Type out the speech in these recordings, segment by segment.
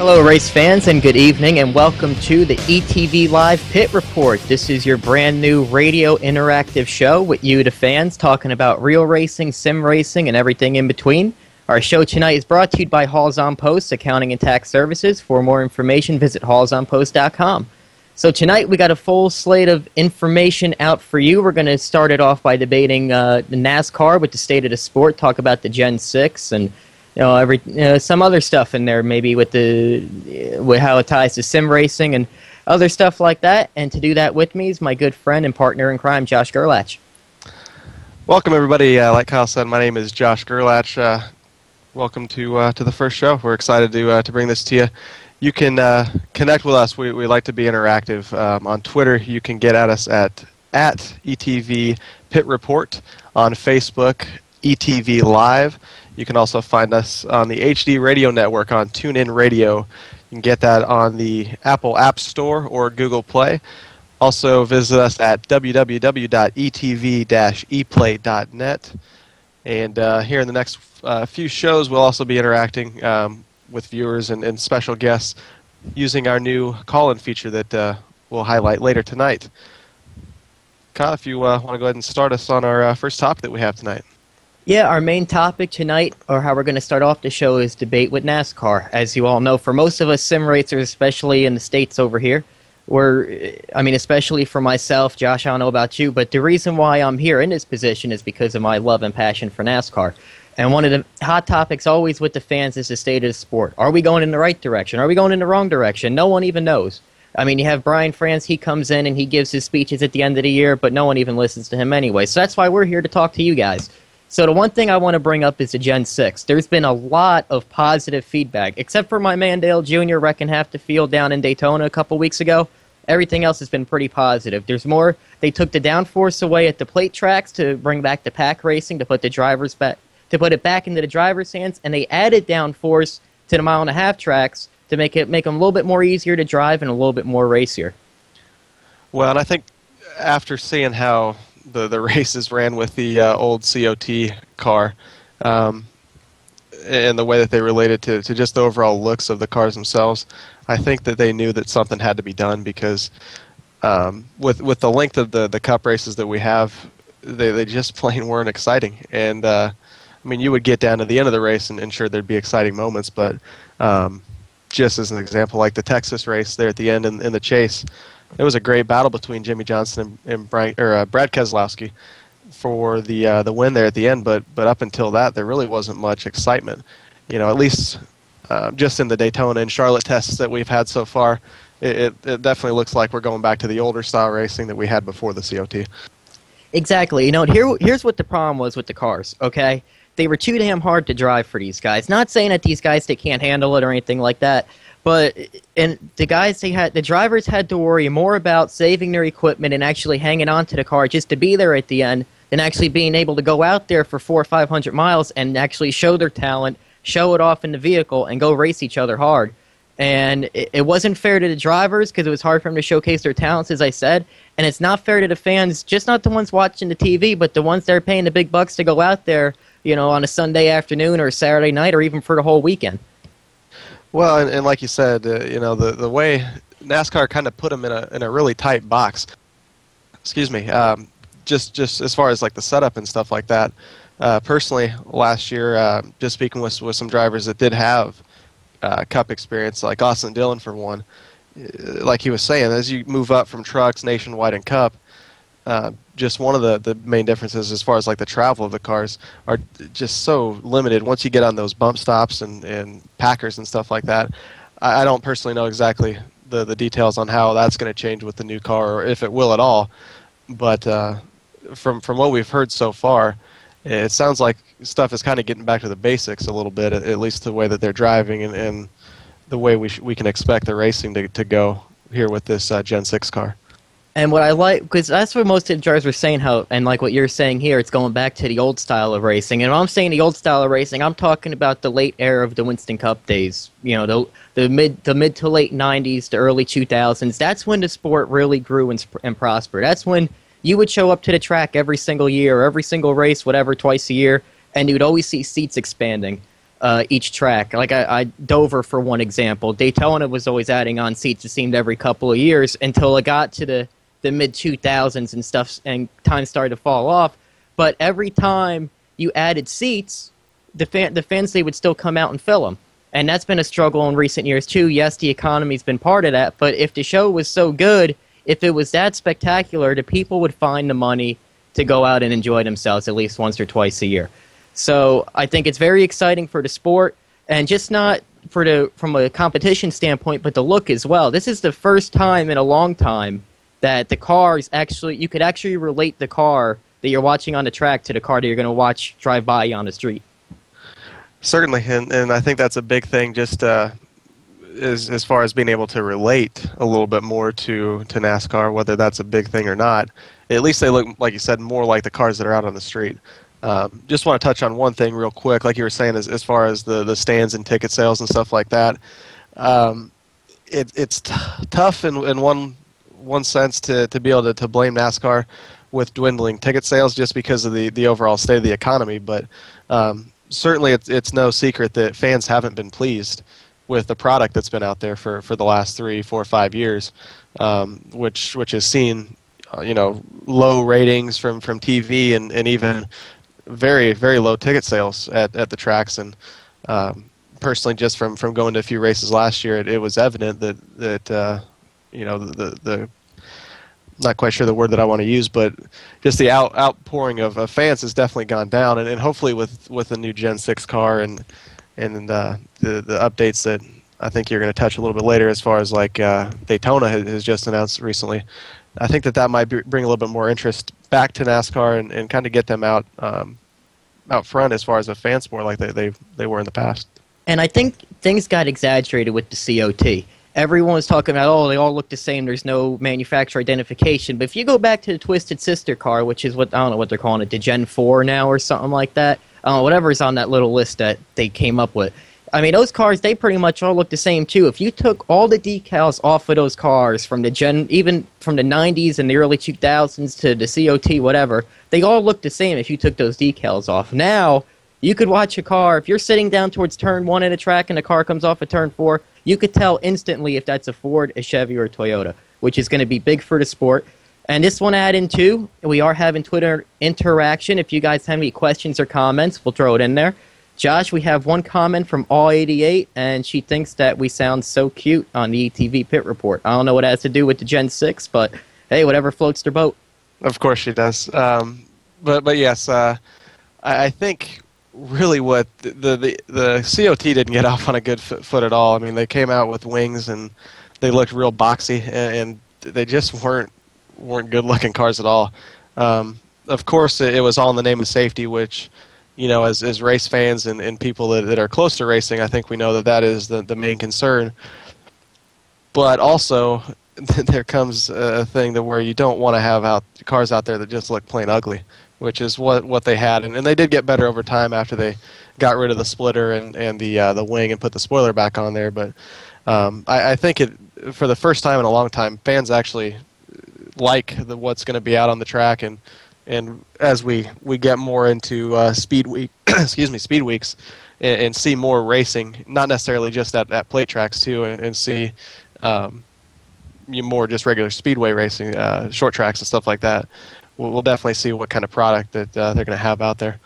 Hello, race fans, and good evening, and welcome to the ETV Live Pit Report. This is your brand new radio interactive show with you, the fans, talking about real racing, sim racing, and everything in between. Our show tonight is brought to you by Halls on Post Accounting and Tax Services. For more information, visit hallsonpost.com. So tonight we got a full slate of information out for you. We're going to start it off by debating the NASCAR with the state of the sport, talk about the Gen 6, and some other stuff in there, maybe with how it ties to sim racing and other stuff like that. And to do that with me is my good friend and partner in crime, Josh Gerlach. Welcome, everybody. Like Kyle said, my name is Josh Gerlach. Welcome to the first show. We're excited to bring this to you. You can connect with us. We like to be interactive. On Twitter, you can get at us at ETV Pit Report. On Facebook, ETV Live. You can also find us on the HD Radio Network on TuneIn Radio. You can get that on the Apple App Store or Google Play. Also visit us at www.etv-eplay.net. And here in the next few shows, we'll also be interacting with viewers and special guests using our new call-in feature that we'll highlight later tonight. Kyle, if you want to go ahead and start us on our first topic that we have tonight. Yeah, our main topic tonight, or how we're going to start off the show, is debate with NASCAR. As you all know, for most of us sim racers, especially in the States over here, especially for myself, Josh, I don't know about you, but the reason why I'm here in this position is because of my love and passion for NASCAR. And one of the hot topics always with the fans is the state of the sport. Are we going in the right direction? Are we going in the wrong direction? No one even knows. I mean, you have Brian France, he comes in and he gives his speeches at the end of the year, but no one even listens to him anyway. So that's why we're here to talk to you guys. So the one thing I want to bring up is the Gen 6. There's been a lot of positive feedback, except for my man Dale Jr. wrecking half the field down in Daytona a couple weeks ago. Everything else has been pretty positive. There's more. They took the downforce away at the plate tracks to bring back the pack racing, to put the drivers back, to put it back into the driver's hands, and they added downforce to the mile-and-a-half tracks to make them a little bit more easier to drive and a little bit more racier. Well, and I think after seeing how the races ran with the old COT car, and the way that they related to just the overall looks of the cars themselves, I think that they knew that something had to be done because with the length of the Cup races that we have, they just plain weren't exciting. And you would get down to the end of the race and sure there'd be exciting moments, but just as an example, like the Texas race there at the end in the chase, it was a great battle between Jimmie Johnson and Brad Keselowski for the win there at the end. But up until that, there really wasn't much excitement. At least just in the Daytona and Charlotte tests that we've had so far, it definitely looks like we're going back to the older style racing that we had before the COT. Exactly. Here's what the problem was with the cars, okay? They were too damn hard to drive for these guys. Not saying that these guys, they can't handle it or anything like that, but the drivers had to worry more about saving their equipment and actually hanging on to the car just to be there at the end than actually being able to go out there for 400 or 500 miles and actually show their talent, show it off in the vehicle, and go race each other hard. And it wasn't fair to the drivers because it was hard for them to showcase their talents, as I said. And it's not fair to the fans, just not the ones watching the TV, but the ones that are paying the big bucks to go out there, on a Sunday afternoon or a Saturday night or even for the whole weekend. Well, and like you said, the way NASCAR kind of put them in a really tight box. Excuse me. Just as far as like the setup and stuff like that. Personally, last year, just speaking with some drivers that did have Cup experience, like Austin Dillon for one, like he was saying, as you move up from trucks, nationwide, and Cup, just one of the main differences as far as like the travel of the cars are just so limited once you get on those bump stops and packers and stuff like that. I don't personally know exactly the details on how that's going to change with the new car or if it will at all, but from what we've heard so far, it sounds like stuff is kind of getting back to the basics a little bit, at least the way that they're driving and the way we can expect the racing to go here with this Gen 6 car. And what I like, because that's what most of the drivers were saying, and like what you're saying here, it's going back to the old style of racing. And when I'm saying the old style of racing, I'm talking about the late era of the Winston Cup days. The mid to late 90s to early 2000s. That's when the sport really grew and prospered. That's when you would show up to the track every single year, or every single race, whatever, twice a year, and you'd always see seats expanding. each track. Like Dover, for one example, Daytona was always adding on seats, it seemed, every couple of years until it got to the mid-2000s and stuff, and time started to fall off. But every time you added seats, the fans, they would still come out and fill them. And that's been a struggle in recent years, too. Yes, the economy's been part of that, but if the show was so good, if it was that spectacular, the people would find the money to go out and enjoy themselves at least once or twice a year. So I think it's very exciting for the sport, and just not from a competition standpoint, but the look as well. This is the first time in a long time that the cars actually, you could actually relate the car that you're watching on the track to the car that you're going to watch drive by you on the street. Certainly, and I think that's a big thing, just as far as being able to relate a little bit more to NASCAR, whether that's a big thing or not. At least they look, like you said, more like the cars that are out on the street. Just want to touch on one thing real quick, like you were saying, as far as the stands and ticket sales and stuff like that. It's tough in one sense to be able to blame NASCAR with dwindling ticket sales just because of the overall state of the economy, but certainly it's no secret that fans haven't been pleased with the product that's been out there for the last 3, 4, 5 years, which has seen low ratings from TV and even very, very low ticket sales at the tracks. And personally, just from going to a few races last year, it was evident that the not quite sure the word that I want to use, but just the outpouring of fans has definitely gone down. And hopefully with the new Gen 6 car and the updates that I think you're going to touch a little bit later, as far as like Daytona has just announced recently, I think that might bring a little bit more interest back to NASCAR and kind of get them out front as far as a fan sport like they were in the past. And I think things got exaggerated with the COT. Everyone was talking about, oh, they all look the same, there's no manufacturer identification. But if you go back to the Twisted Sister car, which is I don't know what they're calling it, the Gen 4 now or something like that, whatever's on that little list that they came up with. I mean, those cars, they pretty much all look the same, too. If you took all the decals off of those cars from even from the 90s and the early 2000s to the COT, whatever, they all look the same if you took those decals off. Now, you could watch a car, if you're sitting down towards turn 1 in a track and the car comes off at turn 4, you could tell instantly if that's a Ford, a Chevy, or a Toyota, which is going to be big for the sport. And this one add in too, we are having Twitter interaction. If you guys have any questions or comments, we'll throw it in there. Josh, we have one comment from All88, and she thinks that we sound so cute on the ETV Pit Report. I don't know what it has to do with the Gen 6, but hey, whatever floats their boat. Of course she does. But yes, I think really what the COT didn't get off on a good foot at all. I mean, they came out with wings and they looked real boxy, and they just weren't good looking cars at all. Of course, it was all in the name of safety, which, as race fans and people that are close to racing, I think we know that is the main concern. But also, there comes a thing where you don't want to have cars out there that just look plain ugly, which is what they had. And they did get better over time after they got rid of the splitter and the wing and put the spoiler back on there. But I think for the first time in a long time, fans actually like what's going to be out on the track. And as we get more into speed weeks and see more racing, not necessarily just at plate tracks too, and see more just regular speedway racing, short tracks and stuff like that, we'll definitely see what kind of product that they're going to have out there.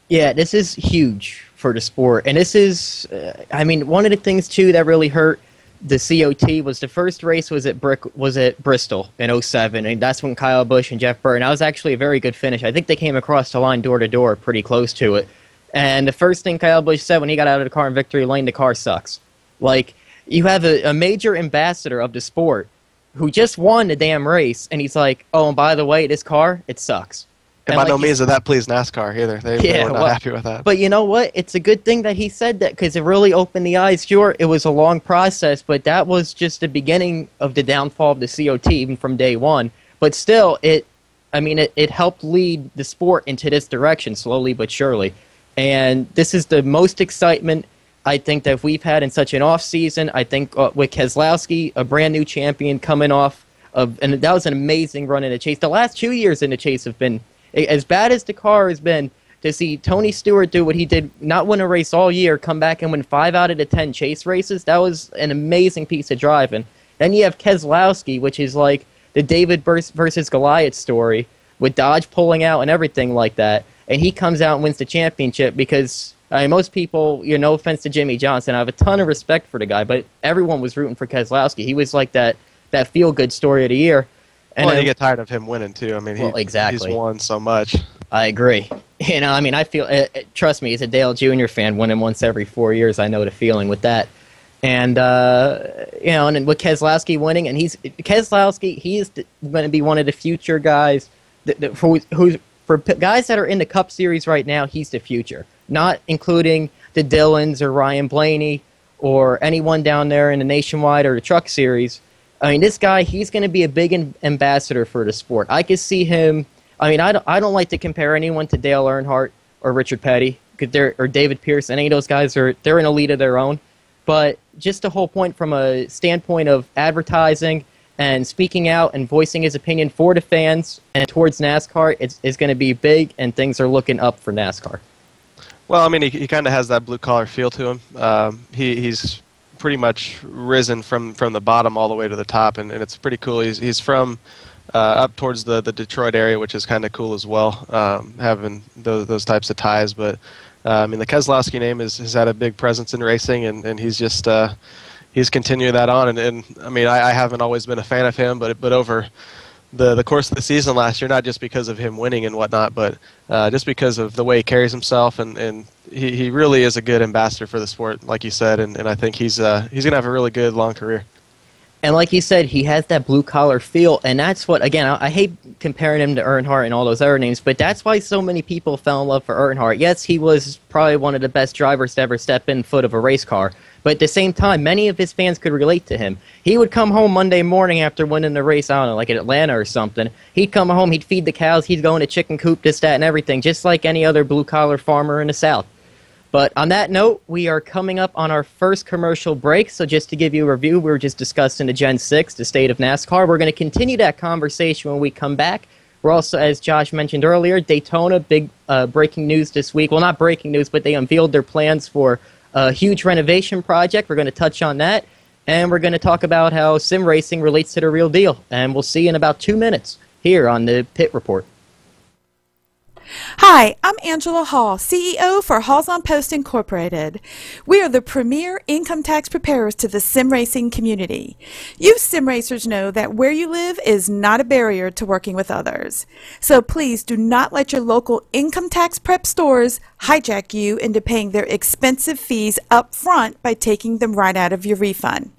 Yeah, this is huge for the sport. And this is, one of the things, too, that really hurt the COT was the first race was at Bristol in 2007, and that's when Kyle Busch and Jeff Burton, that was actually a very good finish. I think they came across the line door-to-door pretty close to it. And the first thing Kyle Busch said when he got out of the car in victory lane, the car sucks. Like, you have a major ambassador of the sport who just won the damn race, and he's like, oh, and by the way, this car, it sucks. And by no means did that please NASCAR either. They were not happy with that. But you know what? It's a good thing that he said that, because it really opened the eyes. Sure, it was a long process, but that was just the beginning of the downfall of the COT, even from day one. But still, it helped lead the sport into this direction, slowly but surely. And this is the most excitement, I think, that we've had in such an off-season. I think with Keselowski, a brand-new champion coming off and that was an amazing run in the chase. The last 2 years in the chase have been, as bad as the car has been, to see Tony Stewart do what he did, not win a race all year, come back and win 5 out of the 10 chase races, that was an amazing piece of driving. Then you have Keselowski, which is like the David versus Goliath story, with Dodge pulling out and everything like that. And he comes out and wins the championship because most people, no offense to Jimmy Johnson, I have a ton of respect for the guy, but everyone was rooting for Keselowski. He was like that feel-good story of the year. And you get tired of him winning, too. I mean, exactly. He's won so much. I agree. I feel, trust me, as a Dale Jr. fan, winning once every 4 years, I know the feeling with that. And, and with Keselowski winning, and Keselowski, he's going to be one of the future guys, for guys that are in the Cup Series right now, he's the future. Not including the Dillons or Ryan Blaney or anyone down there in the Nationwide or the Truck Series. I mean, this guy, he's going to be a big ambassador for the sport. I could see him. I mean, I don't like to compare anyone to Dale Earnhardt or Richard Petty or David Pierce. Any of those guys they're an elite of their own. But just the whole point from a standpoint of advertising and speaking out and voicing his opinion for the fans and towards NASCAR, is going to be big, and things are looking up for NASCAR. Well, I mean, he kind of has that blue-collar feel to him. He's pretty much risen from the bottom all the way to the top, and it's pretty cool. He's from up towards the Detroit area, which is kind of cool as well, having those types of ties. But I mean, the Keselowski name has had a big presence in racing, and he's just he's continued that on. And I mean, I haven't always been a fan of him, but over the course of the season last year, not just because of him winning and whatnot, but just because of the way he carries himself, and he really is a good ambassador for the sport, like you said, and I think he's going to have a really good long career. And like you said, he has that blue-collar feel, and that's what, again, I hate comparing him to Earnhardt and all those other names, but that's why so many people fell in love for Earnhardt. Yes, he was probably one of the best drivers to ever step in foot of a race car, but at the same time, many of his fans could relate to him. He would come home Monday morning after winning the race, I don't know, like at Atlanta or something. He'd come home, he'd feed the cows, he'd go in a chicken coop, this, that, and everything, just like any other blue-collar farmer in the South. But on that note, we are coming up on our first commercial break. So just to give you a review, we were just discussing the Gen 6, the state of NASCAR. We're going to continue that conversation when we come back. We're also, as Josh mentioned earlier, Daytona, big breaking news this week. Well, not breaking news, but they unveiled their plans for a huge renovation project. We're going to touch on that. And we're going to talk about how sim racing relates to the real deal. And we'll see you in about 2 minutes here on the Pit Report. Hi, I'm Angela Hall, CEO for Halls on Post Incorporated. We are the premier income tax preparers to the sim racing community. You sim racers know that where you live is not a barrier to working with others. So please do not let your local income tax prep stores hijack you into paying their expensive fees up front by taking them right out of your refund.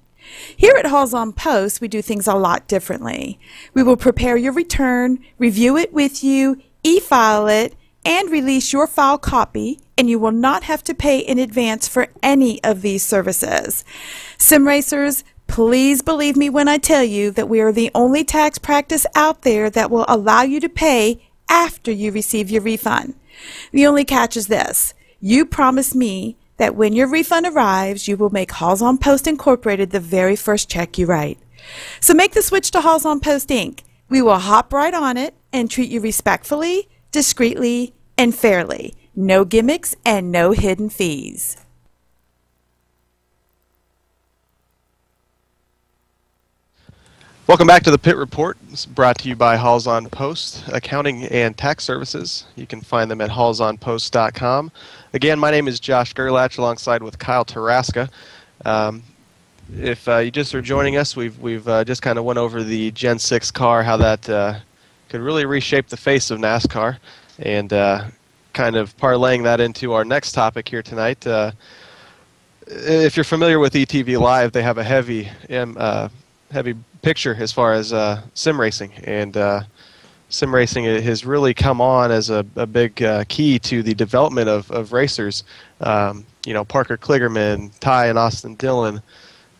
Here at Halls on Post, we do things a lot differently. We will prepare your return, review it with you, e-file it, and release your file copy, and you will not have to pay in advance for any of these services. Sim racers, please believe me when I tell you that we are the only tax practice out there that will allow you to pay after you receive your refund. The only catch is this: you promise me that when your refund arrives, you will make Halls on Post Incorporated the very first check you write. So make the switch to Halls on Post Inc. We will hop right on it and treat you respectfully, discreetly, and fairly. No gimmicks and no hidden fees. Welcome back to the Pit Report. It's brought to you by Halls on Post, accounting and tax services. You can find them at hallsonpost.com. Again, my name is Josh Gerlach, alongside with Kyle Taraska. If you just are joining us, we've just kind of went over the Gen 6 car, how that could really reshape the face of NASCAR, and kind of parlaying that into our next topic here tonight. If you're familiar with ETV Live, they have a heavy picture as far as sim racing, and sim racing has really come on as a big key to the development of racers. Parker Kligerman, Ty and Austin Dillon,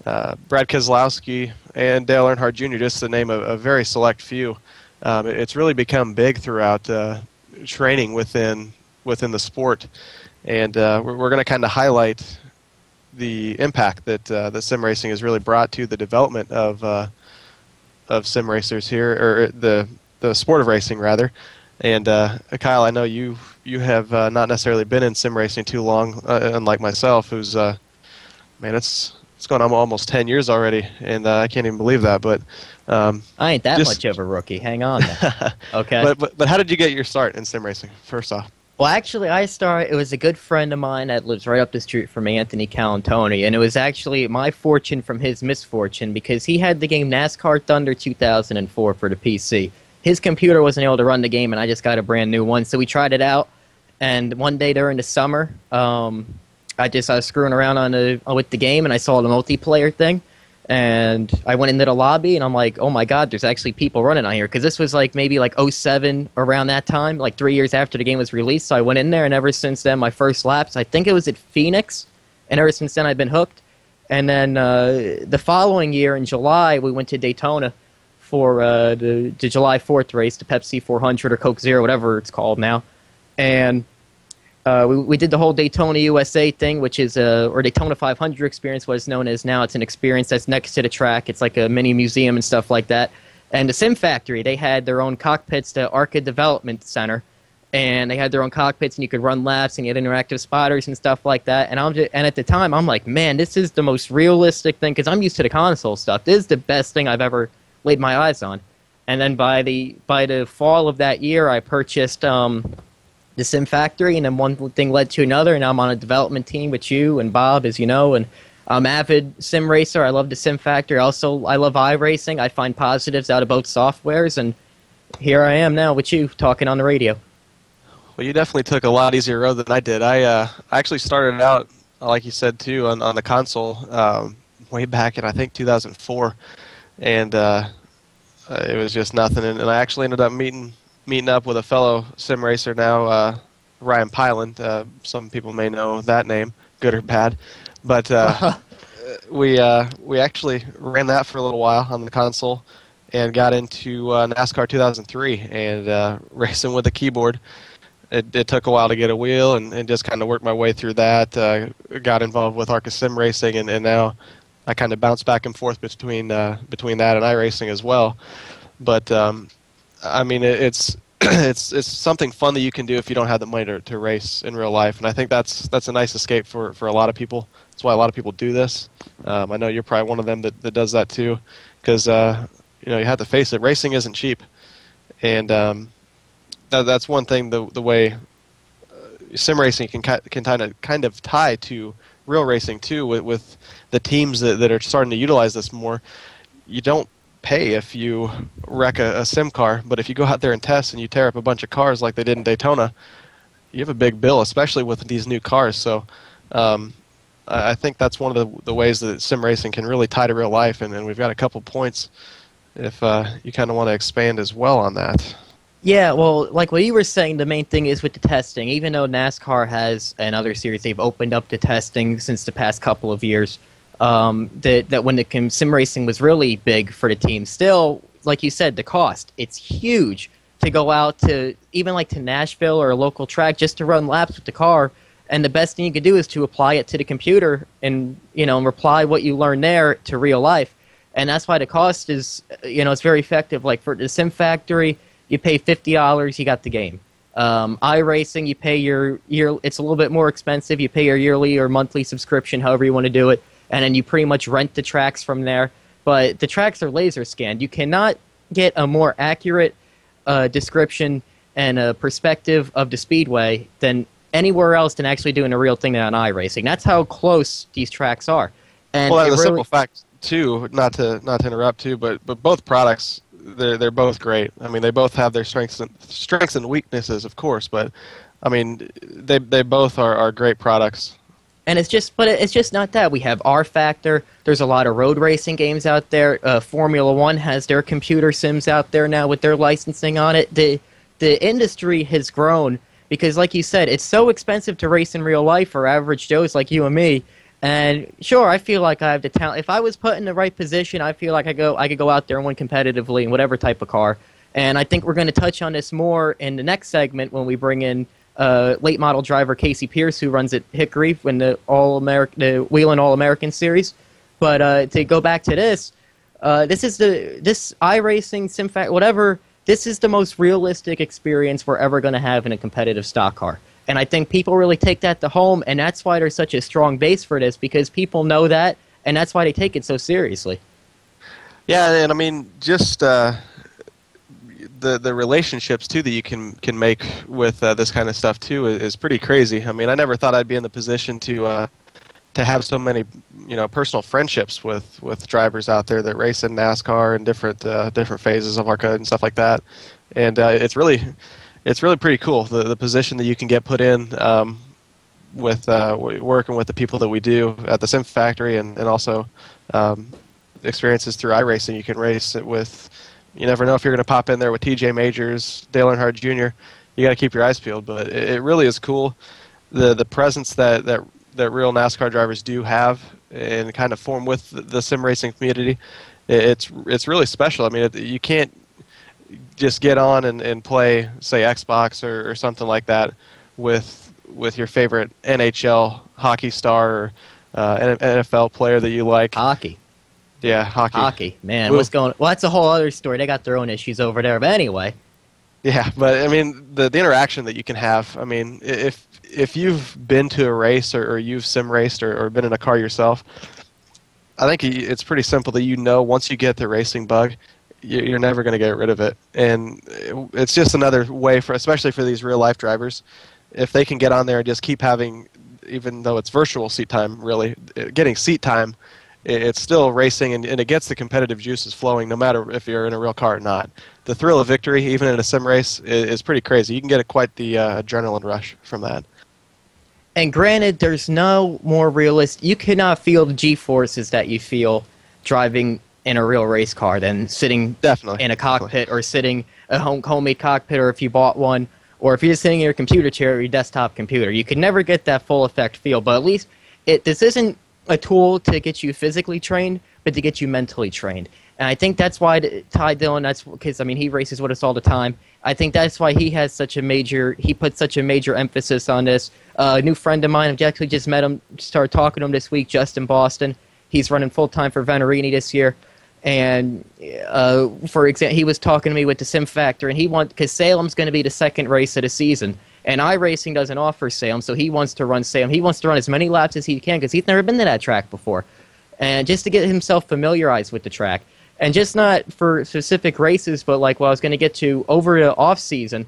Brad Keselowski, and Dale Earnhardt Jr., just to name a very select few. It's really become big throughout training within the sport, and we're going to kind of highlight the impact that the sim racing has really brought to the development of sim racers here, or the sport of racing rather. And Kyle, I know you've you have not necessarily been in sim racing too long, unlike myself, who's man, it's going on almost 10 years already, and I can't even believe that. But I ain't that much of a rookie. Hang on. Okay. But how did you get your start in sim racing? First off. Well, actually, it was a good friend of mine that lives right up the street from me, Anthony Calantoni, and it was actually my fortune from his misfortune because he had the game NASCAR Thunder 2004 for the PC. His computer wasn't able to run the game, and I just got a brand new one, so we tried it out, and one day during the summer, I was screwing around with the game, and I saw the multiplayer thing, and I went into the lobby, and I'm like, oh my god, there's actually people running on here, because this was maybe '07, around that time, 3 years after the game was released, so I went in there, and ever since then, my first laps, I think it was at Phoenix, and ever since then, I've been hooked. And then the following year, in July, we went to Daytona for the July 4th race, the Pepsi 400 or Coke Zero, whatever it's called now, and we did the whole Daytona USA thing, which is or Daytona 500 experience, what it's known as now. It's an experience that's next to the track. It's like a mini museum and stuff like that. And the Sim Factory, they had their own cockpits, the ARCA Development Center, and they had their own cockpits, and you could run laps, and you had interactive spotters and stuff like that. And and at the time, I'm like, man, this is the most realistic thing, because I'm used to the console stuff. This is the best thing I've ever laid my eyes on. And then by the fall of that year, I purchased the Sim Factory, and then one thing led to another, and I'm on a development team with you and Bob, as you know, and I'm an avid sim racer. I love the Sim Factory. Also, I love iRacing. I find positives out of both softwares, and here I am now with you talking on the radio. Well, you definitely took a lot easier road than I did. I actually started out, like you said, too, on the console way back in, I think, 2004, and it was just nothing, and I actually ended up meeting up with a fellow sim racer now, Ryan Pyland. Some people may know that name, good or bad. But we actually ran that for a little while on the console and got into NASCAR 2003 and racing with a keyboard. It took a while to get a wheel and just kind of worked my way through that. Got involved with ARCA Sim Racing, and now I kind of bounce back and forth between that and iRacing as well. But I mean, it's something fun that you can do if you don't have the money to race in real life, and I think that's a nice escape for a lot of people. That's why a lot of people do this. I know you're probably one of them that does that too, because you have to face it, racing isn't cheap, and that's one thing. The way sim racing can kind of tie to real racing too, with the teams that are starting to utilize this more. You don't pay if you wreck a sim car, but if you go out there and test and you tear up a bunch of cars like they did in Daytona, you have a big bill, especially with these new cars. So I think that's one of the ways that sim racing can really tie to real life, and we've got a couple points if you kind of want to expand as well on that. Yeah, well, like what you were saying, the main thing is with the testing. Even though NASCAR has another series, they've opened up the testing since the past couple of years. That when the sim racing was really big for the team, still, like you said, the cost, it's huge to go out to even to Nashville or a local track just to run laps with the car, and the best thing you could do is to apply it to the computer and and apply what you learn there to real life, and that's why the cost is it's very effective. Like for the Sim Factory, you pay $50, you got the game. iRacing, you pay your year. It's a little bit more expensive. You pay your yearly or monthly subscription, however you want to do it. And then you pretty much rent the tracks from there. But the tracks are laser scanned. You cannot get a more accurate description and a perspective of the speedway than anywhere else than actually doing a real thing on iRacing. That's how close these tracks are. And well, the simple fact too, not to interrupt too, but both products, they're both great. I mean, they both have their strengths and weaknesses, of course. But I mean, they both are great products. And it's just not that. We have R Factor. There's a lot of road racing games out there. Formula One has their computer sims out there now with their licensing on it. The industry has grown because, like you said, it's so expensive to race in real life for average Joes like you and me. And sure, I feel like I have the talent. If I was put in the right position, I feel like I could go out there and win competitively in whatever type of car. And I think we're going to touch on this more in the next segment when we bring in late model driver Casey Pierce, who runs at Hickory in the Whelen All-American Series. But to go back to this is this iRacing, SimFact, whatever this is the most realistic experience we're ever going to have in a competitive stock car. And I think people really take that to home, and that's why there's such a strong base for this, because people know that, and that's why they take it so seriously. Yeah, and I mean, just the relationships too that you can make with this kind of stuff too is pretty crazy. I mean, I never thought I'd be in the position to have so many, personal friendships with drivers out there that race in NASCAR and different phases of ARCA and stuff like that. And it's really pretty cool, the position that you can get put in with working with the people that we do at the Sim Factory, and also experiences through iRacing. You can race it with, you never know if you're going to pop in there with TJ Majors, Dale Earnhardt Jr. You got to keep your eyes peeled, but it really is cool, the presence that real NASCAR drivers do have and kind of form with the sim racing community. It's really special. I mean, you can't just get on and play, say, Xbox or something like that with your favorite NHL hockey star or NFL player that you like. Hockey. Yeah, hockey. Hockey, man. What's going? Well, that's a whole other story. They got their own issues over there. But anyway. Yeah, but I mean, the interaction that you can have. I mean, if you've been to a race or you've sim raced or been in a car yourself, I think it's pretty simple that once you get the racing bug, you're never going to get rid of it. And it's just another way especially for these real life drivers, if they can get on there and just keep having, even though it's virtual seat time, really getting seat time, it's still racing, and it gets the competitive juices flowing no matter if you're in a real car or not. The thrill of victory, even in a sim race, is pretty crazy. You can get quite the adrenaline rush from that. And granted, there's no more realist. You cannot feel the G-forces that you feel driving in a real race car than sitting in a cockpit or sitting a homemade cockpit, or if you bought one, or if you're just sitting in your computer chair or your desktop computer. You can never get that full effect feel, but at least this isn't a tool to get you physically trained, but to get you mentally trained. And I think that's why Ty Dillon, that's because, I mean, he races with us all the time. I think that's why he puts such a major emphasis on this. A new friend of mine, I actually just met him, started talking to him this week, Justin Boston. He's running full-time for Venerini this year. And, for example, he was talking to me with the Sim Factor, and because Salem's going to be the second race of the season. And iRacing doesn't offer Salem, so he wants to run Salem. He wants to run as many laps as he can because he's never been to that track before. And just to get himself familiarized with the track. And just not for specific races, but like what I was going to get to over the off-season,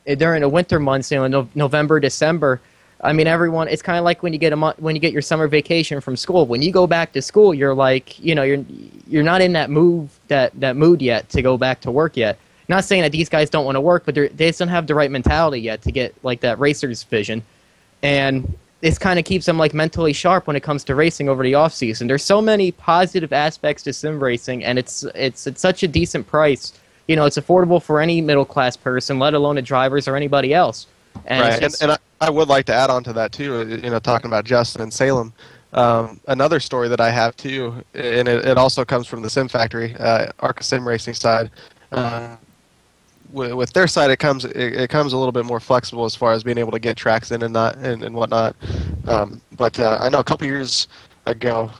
during the winter months, November, December, I mean, everyone, it's kind of like when you get your summer vacation from school. When you go back to school, you're like, you're not in that mood yet to go back to work yet. Not saying that these guys don't want to work, but they just don't have the right mentality yet to get like that racer's vision. And this kind of keeps them like mentally sharp when it comes to racing over the off season. There's so many positive aspects to sim racing, and it's at such a decent price. It's affordable for any middle class person, let alone the drivers or anybody else. And right, and I would like to add on to that too. Talking about Justin and Salem. Another story that I have too, and it also comes from the Sim Factory, ARCA Sim Racing side. With their side, it comes a little bit more flexible as far as being able to get tracks in and whatnot. But I know a couple years ago,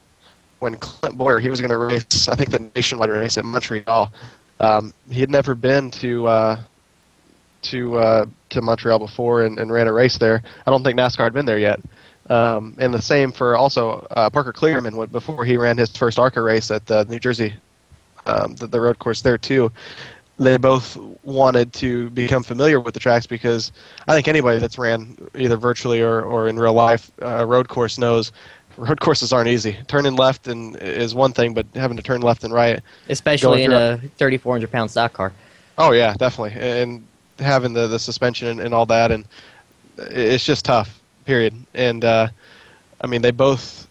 when Clint Boyer, he was going to race, I think the nationwide race at Montreal. He had never been to Montreal before and ran a race there. I don't think NASCAR had been there yet. And the same for also Parker Kligerman before he ran his first ARCA race at New Jersey, the road course there too. They both wanted to become familiar with the tracks because I think anybody that's ran either virtually or in real life road course knows road courses aren't easy. Turning left is one thing, but having to turn left and right, especially in a 3,400-pound stock car. Oh yeah, definitely, and having the suspension and all that, and it's just tough. Period. And I mean, they both,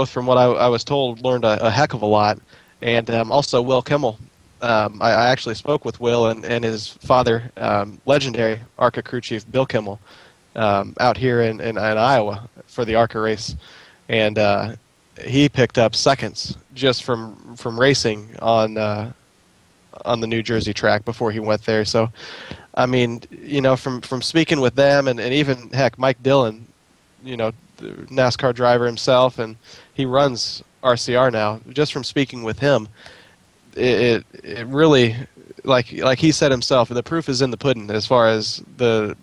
from what I was told, learned a heck of a lot. And also Will Kimmel. I actually spoke with Will and his father, legendary ARCA crew chief Bill Kimmel, out here in Iowa for the ARCA race, and he picked up seconds just from racing on the New Jersey track before he went there. So, I mean, from speaking with them and even heck, Mike Dillon, the NASCAR driver himself, and he runs RCR now. Just from speaking with him, it really, like he said himself, the proof is in the pudding as far as the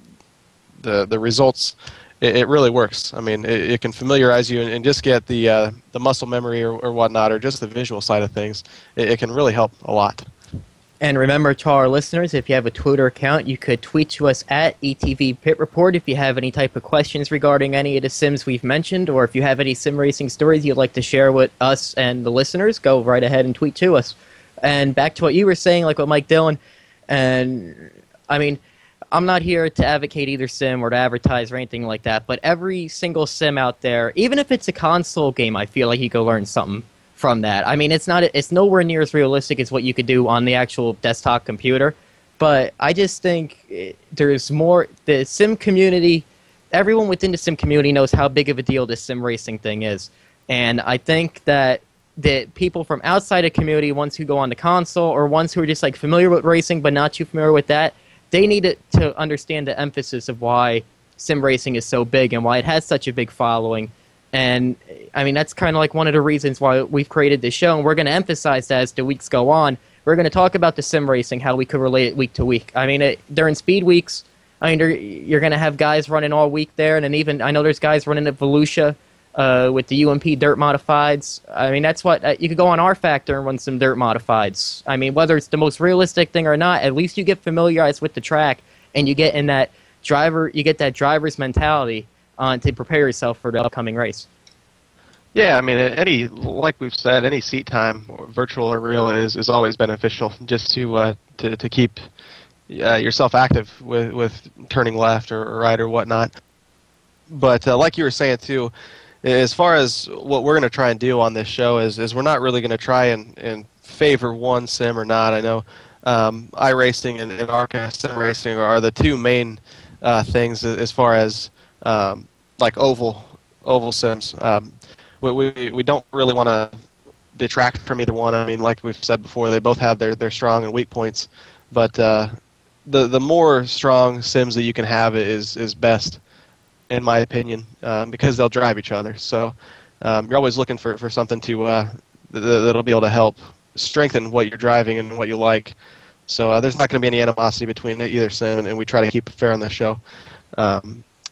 results. It really works. I mean, it can familiarize you and just get the muscle memory or whatnot, or just the visual side of things. It can really help a lot. And remember, to our listeners, if you have a Twitter account, you could tweet to us at ETV Pit Report if you have any type of questions regarding any of the sims we've mentioned, or if you have any sim racing stories you'd like to share with us and the listeners, go right ahead and tweet to us. And back to what you were saying, like with Mike Dillon, and I mean, I'm not here to advocate either sim or to advertise or anything like that, but every single sim out there, even if it's a console game, I feel like you could learn something from that. I mean, it's nowhere near as realistic as what you could do on the actual desktop computer, but I just think there's more. The sim community, everyone within the sim community knows how big of a deal this sim racing thing is, and I think that people from outside the community, ones who go on the console or ones who are just like familiar with racing but not too familiar with that, they need to understand the emphasis of why sim racing is so big and why it has such a big following. And, I mean, that's kind of like one of the reasons why we've created this show, and we're going to emphasize that as the weeks go on. We're going to talk about the sim racing, how we could relate it week to week. I mean, during speed weeks, I mean, you're going to have guys running all week there, and then even, I know there's guys running at Volusia with the UMP dirt modifieds. I mean, that's what, you could go on R Factor and run some dirt modifieds. I mean, whether it's the most realistic thing or not, at least you get familiarized with the track, and you get in that driver's mentality to prepare yourself for the upcoming race. Yeah, I mean, like we've said, any seat time, virtual or real, is always beneficial, just to keep yourself active with turning left or right or whatnot. But like you were saying too, as far as what we're going to try and do on this show is we're not really going to try and favor one sim or not. I know iRacing and ARCA sim racing are the two main things as far as like oval sims. We don't really want to detract from either one. I mean, like we've said before, they both have their strong and weak points. But the more strong sims that you can have is best, in my opinion, because they'll drive each other. So you're always looking for something that'll be able to help strengthen what you're driving and what you like. So there's not going to be any animosity between either sim, and we try to keep it fair on this show.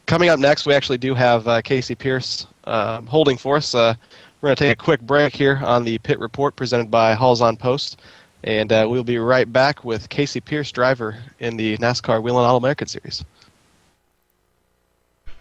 Coming up next, we actually do have Casey Pierce holding for us. We're going to take a quick break here on the Pit Report presented by Halls on Post, and we'll be right back with Casey Pierce, driver in the NASCAR Whelen All-American Series.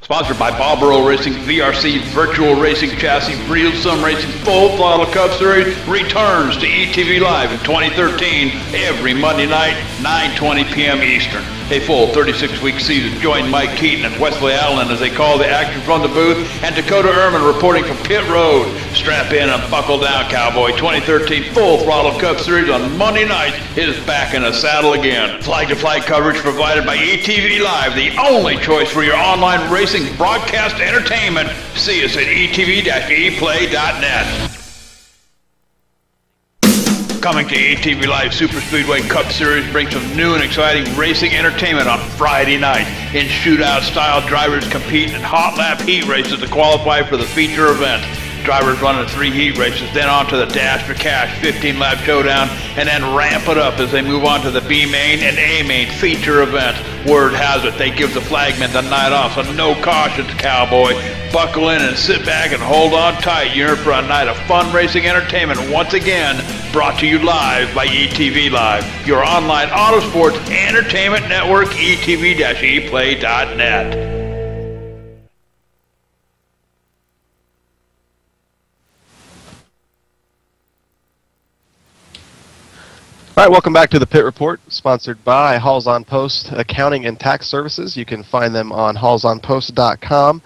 Sponsored by Bob Earl Racing, VRC Virtual Racing Chassis, Real Sim Racing Full Throttle Cup Series returns to ETV Live in 2013 every Monday night, 9:20 p.m. Eastern. A full 36-week season. Join Mike Keaton and Wesley Allen as they call the action from the booth, and Dakota Ehrman reporting from Pit Road. Strap in and buckle down, cowboy. 2013 Full Throttle Cup Series on Monday night is back in the saddle again. Flag-to-flag coverage provided by ETV Live, the only choice for your online racing broadcast entertainment. See us at etv-eplay.net. Coming to ETV Live, Super Speedway Cup Series brings some new and exciting racing entertainment on Friday night. In shootout-style, drivers compete in hot lap heat races to qualify for the feature event. Drivers run in 3 heat races, then on to the Dash for Cash 15-lap showdown, and then ramp it up as they move on to the B main and A main feature events. Word has it they give the flagmen the night off, so no cautions, cowboy. Buckle in and sit back and hold on tight. You're in for a night of fun racing entertainment once again, brought to you live by ETV Live, your online autosports entertainment network, etv-eplay.net. All right, welcome back to the Pit Report, sponsored by Halls on Post Accounting and Tax Services. You can find them on hallsonpost.com.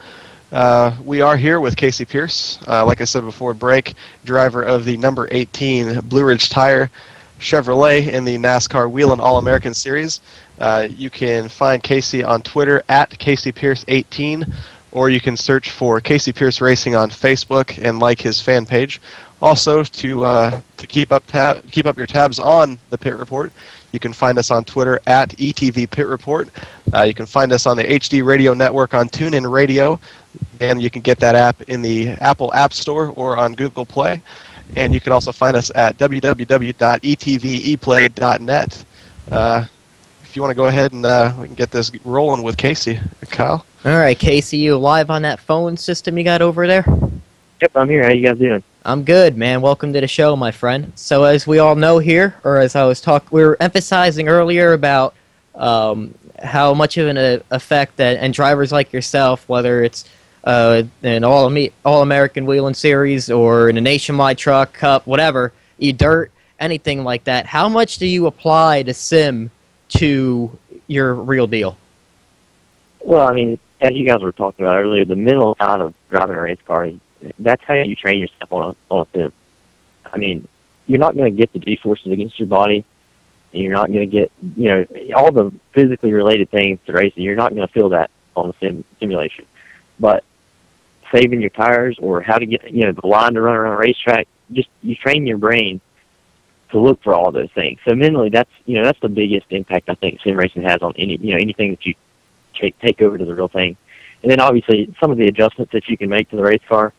We are here with Casey Pierce, like I said before break, driver of the number 18 Blue Ridge Tire Chevrolet in the NASCAR Whelen All-American Series. You can find Casey on Twitter at CaseyPierce18, or you can search for Casey Pierce Racing on Facebook and like his fan page. Also, to keep up your tabs on the Pit Report, you can find us on Twitter at ETV Pit Report. You can find us on the HD Radio Network on TuneIn Radio, and you can get that app in the Apple App Store or on Google Play. And you can also find us at www.etveplay.net. If you want to go ahead and we can get this rolling with Casey. Kyle? All right, Casey, you live on that phone system you got over there? Yep, I'm here. How you guys doing? I'm good, man. Welcome to the show, my friend. So as we all know here, or as I was we were emphasizing earlier about how much of an effect that, and drivers like yourself, whether it's an All-American Wheeling Series or in a Nationwide Truck Cup, whatever, dirt, anything like that, how much do you apply to sim to your real deal? Well, I mean, as you guys were talking about earlier, the mental side of driving a race car, that's how you train yourself on a sim. I mean, you're not going to get the G-forces against your body, and you're not going to get, all the physically related things to racing. You're not going to feel that on the simulation. But saving your tires or how to get, the line to run around a racetrack, just you train your brain to look for all those things. So mentally, that's the biggest impact I think sim racing has on anything that you take over to the real thing. And then obviously some of the adjustments that you can make to the race car,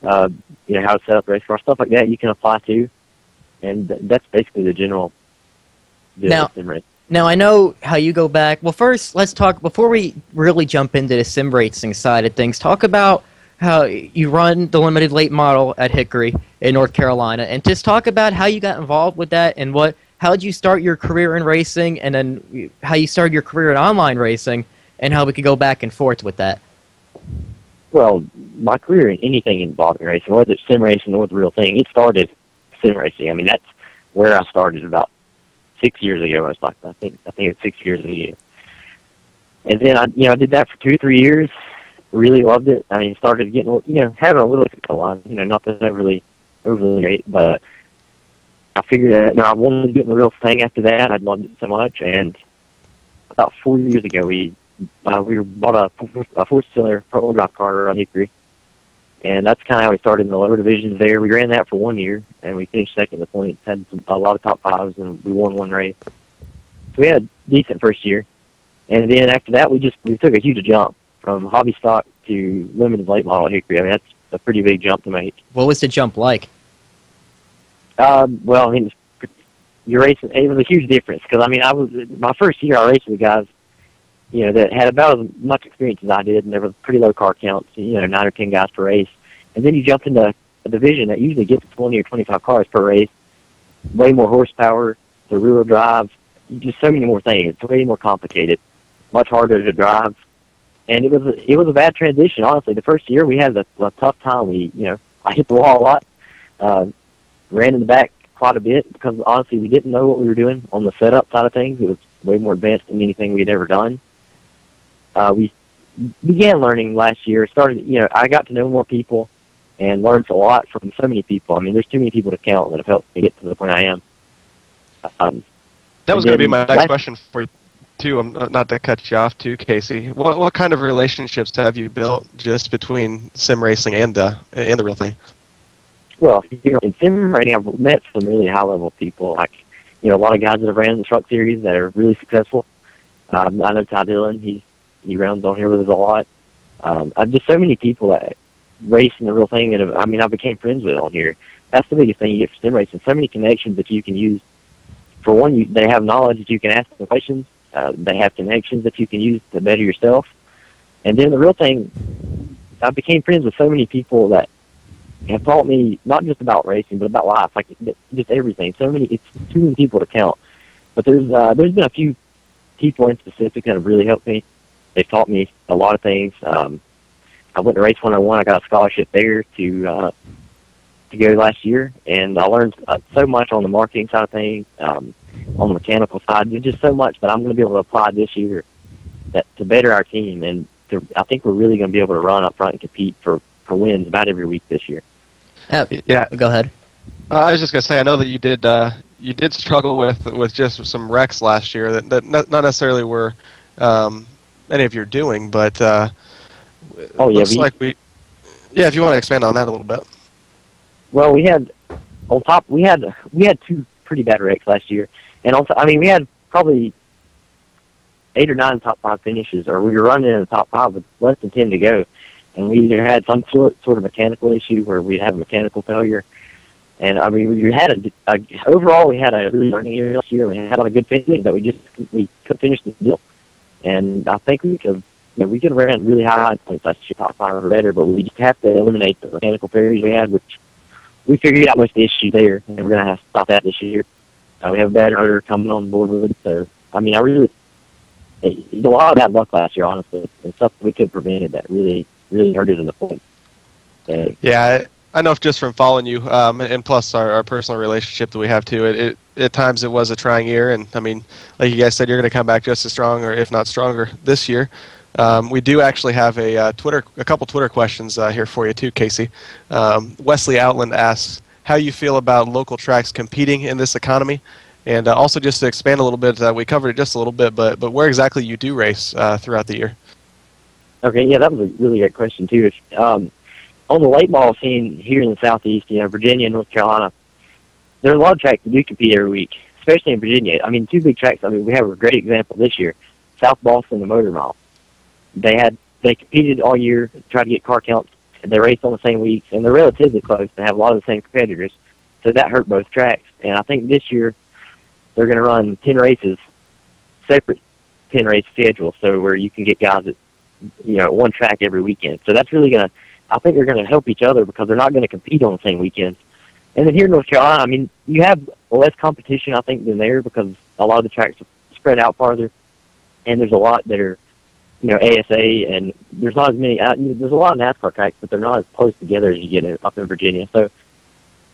how to set up the race car, stuff like that you can apply to. And that's basically the general deal with sim racing. Now, I know how you go back. Well, first, let's talk, before we really jump into the sim racing side of things, talk about how you run the limited late model at Hickory in North Carolina, and just talk about how you got involved with that and how did you start your career in racing, and then how you started your career in online racing, and how we could go back and forth with that. Well, my career in anything involving racing, whether it's sim racing or the real thing, it started sim racing. I mean, that's where I started about 6 years ago. I think it's 6 years ago. And then I did that for 2 or 3 years. Really loved it. I mean, started getting, having a little line, not that I really overly great, but I figured that I wanted to get in the real thing after that. I'd loved it so much. And about 4 years ago, we bought a four-cylinder pro drive car around Hickory. And that's kind of how we started in the lower divisions there. We ran that for 1 year, and we finished second in the points, had a lot of top fives, and we won one race. So we had a decent first year. And then after that, we took a huge jump from hobby stock to limited late model at Hickory. I mean, that's a pretty big jump to make. What was the jump like? Well, I mean, you're racing, it was a huge difference, because, I mean, my first year I raced with guys, that had about as much experience as I did, and there was pretty low car counts, 9 or 10 guys per race. And then you jump into a division that usually gets 20 or 25 cars per race, way more horsepower, the rear-wheel drive, just so many more things. It's way more complicated, much harder to drive. And it was a bad transition, honestly. The first year we had a tough time. I hit the wall a lot, ran in the back quite a bit, because honestly we didn't know what we were doing on the setup side of things. It was way more advanced than anything we had ever done. We began learning last year. I got to know more people and learned a lot from so many people. I mean, there's too many people to count that have helped me get to the point I am. That was going to be my next question for you, too. Not to cut you off, too, Casey. What kind of relationships have you built just between sim racing and the real thing? Well, in sim racing, I've met some really high-level people, like, a lot of guys that have ran the truck series that are really successful. I know Ty Dillon. He rounds on here with us a lot. I've just so many people that race in the real thing that I became friends with on here. That's the biggest thing you get for sim racing. So many connections that you can use. For one, they have knowledge that you can ask them questions. They have connections that you can use to better yourself. And then the real thing, I became friends with so many people that have taught me not just about racing, but about life, like just everything. It's too many people to count. But there's been a few people in specific that have really helped me. They've taught me a lot of things. I went to Race 101. I got a scholarship there to go last year, and I learned so much on the marketing side of things, on the mechanical side. There's just so much that I'm going to be able to apply this year to better our team, and I think we're really going to be able to run up front and compete for wins about every week this year. Yeah, go ahead. I was just going to say, I know that you did struggle with just some wrecks last year that not necessarily were any of your doing, but looks like if you want to expand on that a little bit. Well, we had 2 pretty bad wrecks last year, and also, I mean, we had probably 8 or 9 top 5 finishes, or we were running in the top 5 with less than 10 to go, and we either had some sort of mechanical issue where we'd have a mechanical failure, And I mean, we had overall we had a really learning year last year. We had a good finish, but we couldn't finish the deal. And I think we could have ran really high points last year, top 5 or better, but we just have to eliminate the mechanical failures we had, which we figured out most of the issues there, and we're going to have to stop that this year. We have a better motor coming on board with it. So, I mean, a lot of bad luck last year, honestly, and stuff we could have prevented that really hurt us in the point. Yeah, I know just from following you, and plus our personal relationship that we have too, at times it was a trying year, and I mean, like you guys said, you're going to come back just as strong, or if not stronger, this year. We do actually have a couple Twitter questions here for you too, Casey. Wesley Outland asks how you feel about local tracks competing in this economy, and also just to expand a little bit, we covered it just a little bit, but where exactly you do race throughout the year. Okay, yeah, that was a really great question too. On the late model scene here in the Southeast, Virginia and North Carolina, there are a lot of tracks that do compete every week, especially in Virginia. I mean, 2 big tracks. I mean, we have a great example this year, South Boston, the Motor Mile. They competed all year, tried to get car counts, and they raced on the same weeks, and they're relatively close. They have a lot of the same competitors, so that hurt both tracks. And I think this year they're going to run 10 races, separate 10-race schedule, so where you can get guys at one track every weekend. So that's really going to, I think they're going to help each other because they're not going to compete on the same weekends. And then here in North Carolina, I mean, you have less competition, I think, than there because a lot of the tracks are spread out farther, and there's a lot that are, ASA, and there's not as many. There's a lot of NASCAR tracks, but they're not as close together as you get up in Virginia. So,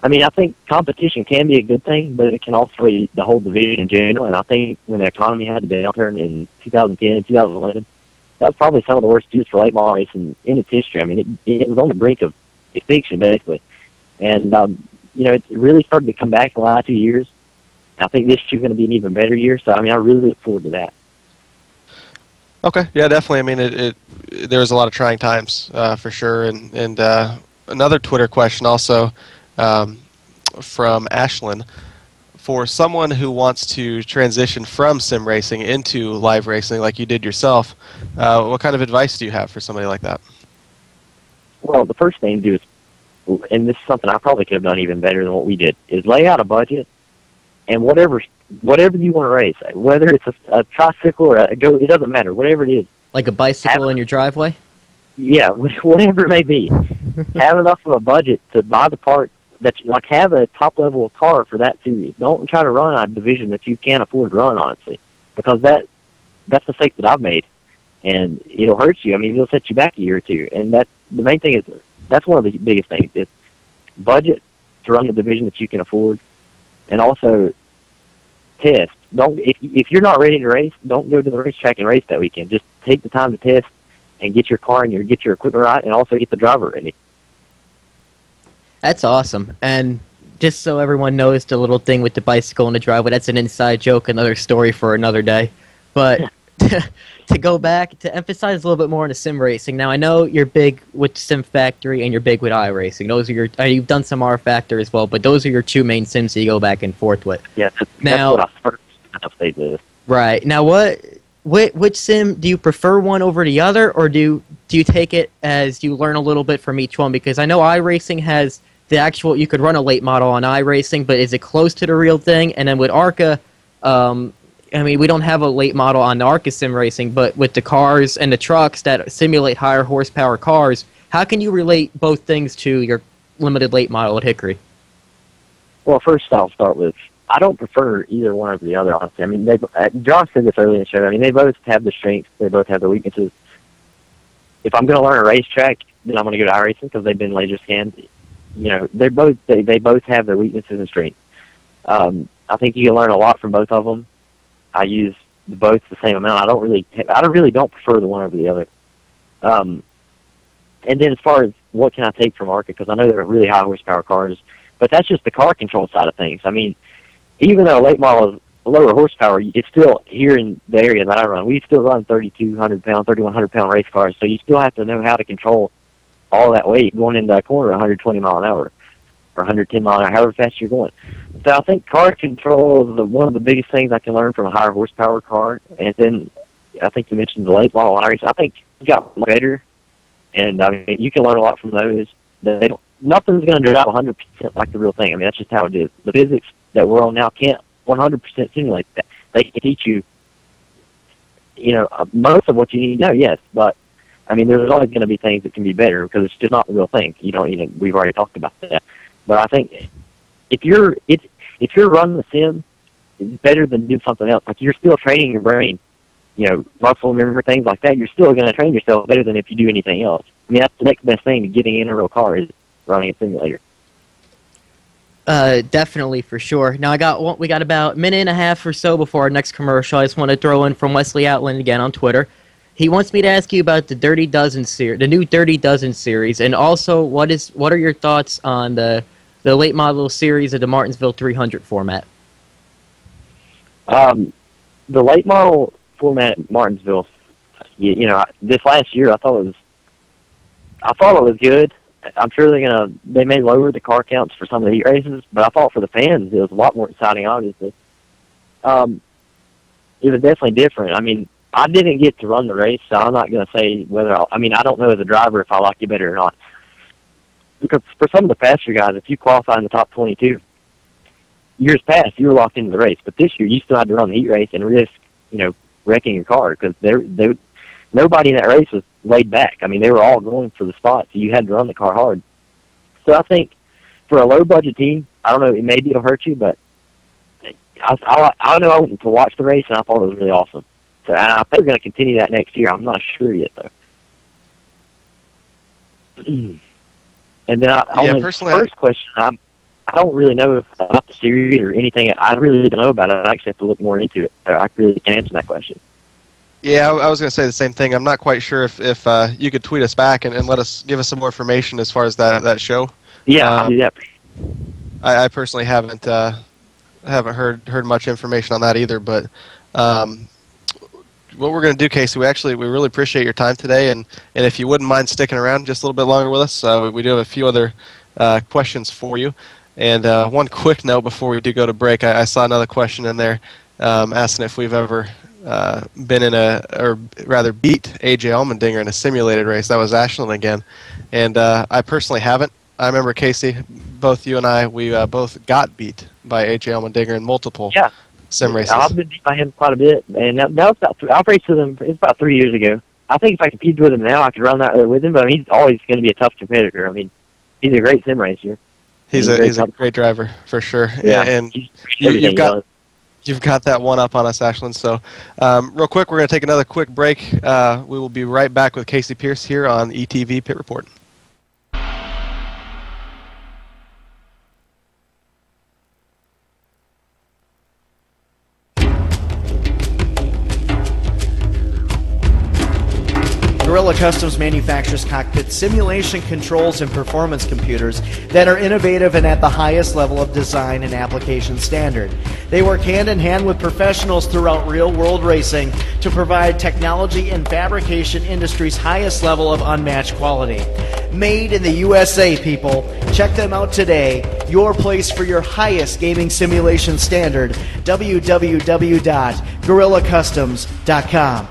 I mean, I think competition can be a good thing, but it can also lead the whole division in general. And I think when the economy had the downturn in 2010 and 2011, that was probably some of the worst years for late model racing in its history. I mean, it was on the brink of extinction, basically. And, it really started to come back in the last 2 years. I think this year's going to be an even better year. So, I mean, I really look forward to that. Okay, yeah, definitely. I mean, there was a lot of trying times for sure. And another Twitter question also from Ashlyn. For someone who wants to transition from sim racing into live racing like you did yourself, what kind of advice do you have for somebody like that? Well, the first thing to do is, and this is something I probably could have done even better than what we did, is lay out a budget, and whatever you want to race, whether it's a tricycle or it doesn't matter, whatever it is. Like a bicycle in your driveway? Yeah, whatever it may be. Have enough of a budget to buy the part that have a top level of car for that series. Don't try to run a division that you can't afford to run, honestly, because that's the mistake that I've made, and it'll hurt you. I mean, it'll set you back a year or two, and the main thing is that's one of the biggest things is budget to run the division that you can afford, and also test. If you're not ready to race, don't go to the racetrack and race that weekend. Just take the time to test and get your car and get your equipment right, and also get the driver ready. That's awesome. And just so everyone knows, the little thing with the bicycle in the driveway, that's an inside joke, another story for another day. But to go back, to emphasize a little bit more on the sim racing, now I know you're big with Sim Factory and you're big with iRacing. Those are you've done some R Factor as well, but those are your 2 main sims that you go back and forth with. Yeah, that's what I first stayed with. Right. Now, which sim, do you prefer one over the other, or do you take it as you learn a little bit from each one? Because I know iRacing has the actual, you could run a late model on iRacing, but is it close to the real thing? And then with ARCA, I mean, we don't have a late model on the ARCA sim racing, but with the cars and the trucks that simulate higher horsepower cars, how can you relate both things to your limited late model at Hickory? Well, first I'll start with, I don't prefer either one over the other, honestly. I mean, Josh said this earlier in the show. I mean, they both have the strengths. They both have the weaknesses. If I'm going to learn a racetrack, then I'm going to go to iRacing because they've been laser scanned. They both have their weaknesses and strengths. I think you can learn a lot from both of them. I use both the same amount. I really don't prefer the one over the other. And then as far as what can I take from ARCA, because I know they're really high horsepower cars, but that's just the car control side of things. I mean, even though a late model is lower horsepower, it's still, here in the area that I run, we still run 3,200-pound, 3,100-pound race cars, so you still have to know how to control all that weight going into a corner 120 mile an hour or 110 mile an hour, however fast you're going. So I think car control is one of the biggest things I can learn from a higher horsepower car. And then I think you mentioned the late model iRacing. I think you got better, and I mean, you can learn a lot from those. nothing's going to drive 100% like the real thing. I mean, that's just how it is. The physics that we're on now can't 100% simulate that. They can teach you, most of what you need to know, yes, but I mean, there's always going to be things that can be better because it's just not the real thing. We've already talked about that. But I think if you're running the sim, it's better than doing something else. Like, you're still training your brain, muscle memory, things like that. You're still going to train yourself better than if you do anything else. I mean, that's the next best thing to getting in a real car is running a simulator. Definitely, for sure. Now, we got about a minute and a half or so before our next commercial. I just want to throw in from Wesley Outland again on Twitter. He wants me to ask you about the Dirty Dozen series, the new Dirty Dozen series, and also what are your thoughts on the late model series of the Martinsville 300 format? The late model format at Martinsville, this last year I thought it was good. I'm sure they may lower the car counts for some of the heat races, but I thought for the fans it was a lot more exciting. Obviously, it was definitely different. I mean, I didn't get to run the race, so I'm not going to say whether I don't know as a driver if I like it better or not. Because for some of the faster guys, if you qualify in the top 22, years past, you were locked into the race. But this year, you still had to run the heat race and risk, wrecking your car because nobody in that race was laid back. I mean, they were all going for the spot, so you had to run the car hard. So I think for a low-budget team, I don't know, maybe it'll hurt you, but I know I went to watch the race, and I thought it was really awesome. So I think we're going to continue that next year. I'm not sure yet, though. And then personally, first question, I don't really know about the series or anything. I really don't know about it. I actually have to look more into it. So I really can't answer that question. Yeah, I was going to say the same thing. I'm not quite sure if you could tweet us back and give us some more information as far as that show. Yeah, I'll do that. I personally haven't heard much information on that either, but what we're going to do, Casey, we really appreciate your time today, and if you wouldn't mind sticking around just a little bit longer with us, we do have a few other questions for you. And one quick note before we do go to break, I saw another question in there asking if we've ever beat A.J. Allmendinger in a simulated race. That was Ashland again, and I personally haven't. I remember, Casey, both you and I, we both got beat by A.J. Allmendinger in multiple sim races. I've been beat by him quite a bit, and that was I've raced with him. It's about 3 years ago. I think if I competed with him now, I could run that with him. But I mean, he's always going to be a tough competitor. I mean, he's a great sim racer. He's a great driver for sure. Yeah, and you've got that one up on us, Ashland. So, real quick, we're going to take another quick break. We will be right back with Casey Pierce here on ETV Pit Report. Gorilla Customs manufactures cockpit simulation controls and performance computers that are innovative and at the highest level of design and application standard. They work hand in hand with professionals throughout real-world racing to provide technology and fabrication industry's highest level of unmatched quality. Made in the USA, people. Check them out today. Your place for your highest gaming simulation standard. www.gorillacustoms.com.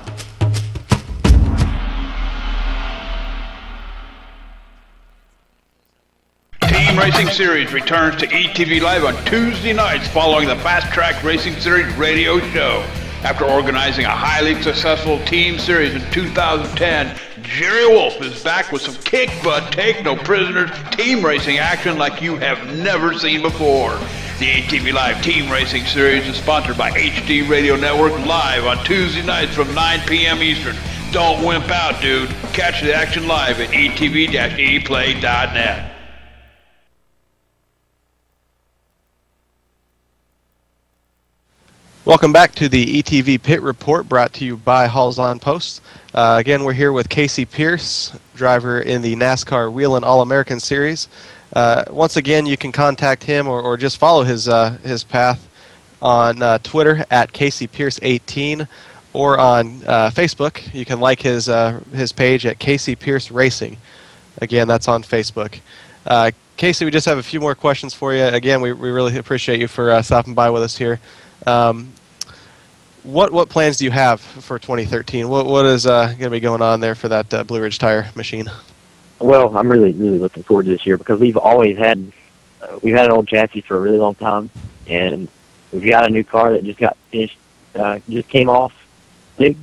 Team Racing Series returns to ETV Live on Tuesday nights following the Fast Track Racing Series radio show. After organizing a highly successful team series in 2010, Jerry Wolf is back with some kick butt, take no prisoners, team racing action like you have never seen before. The ATV Live Team Racing Series is sponsored by HD Radio Network live on Tuesday nights from 9 p.m. Eastern. Don't wimp out, dude. Catch the action live at etv-eplay.net. Welcome back to the ETV Pit Report, brought to you by Halls On Post. Again, we're here with Casey Pierce, driver in the NASCAR Whelen All-American Series. Once again, you can contact him or just follow his path on Twitter at CaseyPierce18 or on Facebook. You can like his page at Casey Pierce Racing. Again, that's on Facebook. Casey, we just have a few more questions for you. Again, we really appreciate you for stopping by with us here. What plans do you have for 2013? What is going to be going on there for that Blue Ridge Tire machine? Well, I'm really, really looking forward to this year because we've always had an old chassis for a really long time, and we've got a new car that just got finished, just came off big,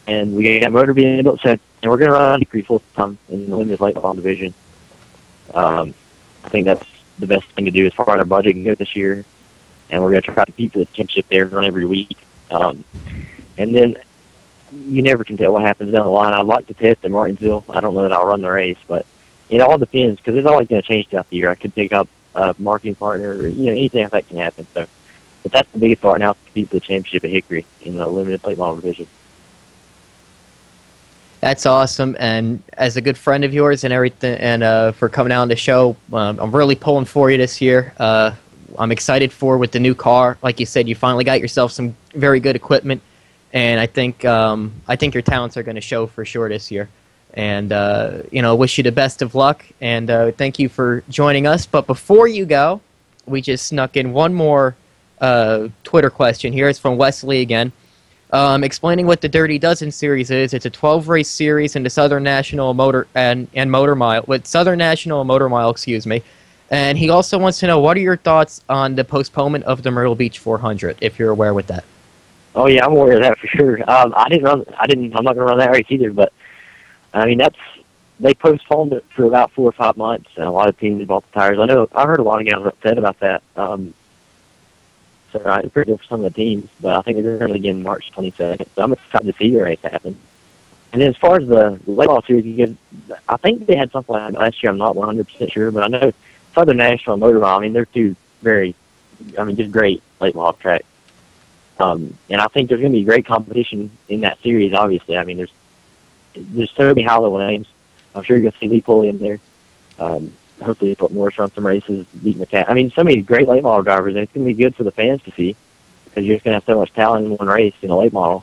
and we got motor being built set, and we're going to run on Hickory full time in the limited late model division. I think that's the best thing to do as far as our budget can go this year, and we're going to try to compete for the championship there, run every week, and then you never can tell what happens down the line. I'd like to test in Martinsville. I don't know that I'll run the race, but it all depends because it's always going to change throughout the year. I could pick up a marketing partner, or anything like that can happen. So, but that's the biggest part now to compete for the championship at Hickory in the limited late model division. That's awesome, and as a good friend of yours and everything, and for coming out on the show, I'm really pulling for you this year. I'm excited with the new car. Like you said, you finally got yourself some very good equipment. And I think your talents are going to show for sure this year. And, wish you the best of luck. And thank you for joining us. But before you go, we just snuck in one more Twitter question here. It's from Wesley again. Explaining what the Dirty Dozen series is. It's a 12-race series in the Southern National Motor Mile, excuse me. And he also wants to know, what are your thoughts on the postponement of the Myrtle Beach 400, if you're aware with that? Oh yeah, I'm aware of that for sure. I'm not going to run that race either, but I mean they postponed it for about 4 or 5 months, and a lot of teams bought the tires. I heard a lot of guys upset about that. So it's pretty good for some of the teams, but I think they're going to begin March 22nd. So I'm excited to see the race happen. And then as far as the late model series, I think they had something like that last year. I'm not 100% sure, but I know Southern National and Motor Mile. I mean, they're two just great late model tracks. And I think there's going to be great competition in that series, obviously. I mean, there's so many high-level names. I'm sure you're going to see Lee Pulley in there. Hopefully put Morris run some races, beat McCann. I mean, so many great late model drivers, and it's going to be good for the fans to see because you're just going to have so much talent in one race in a late model.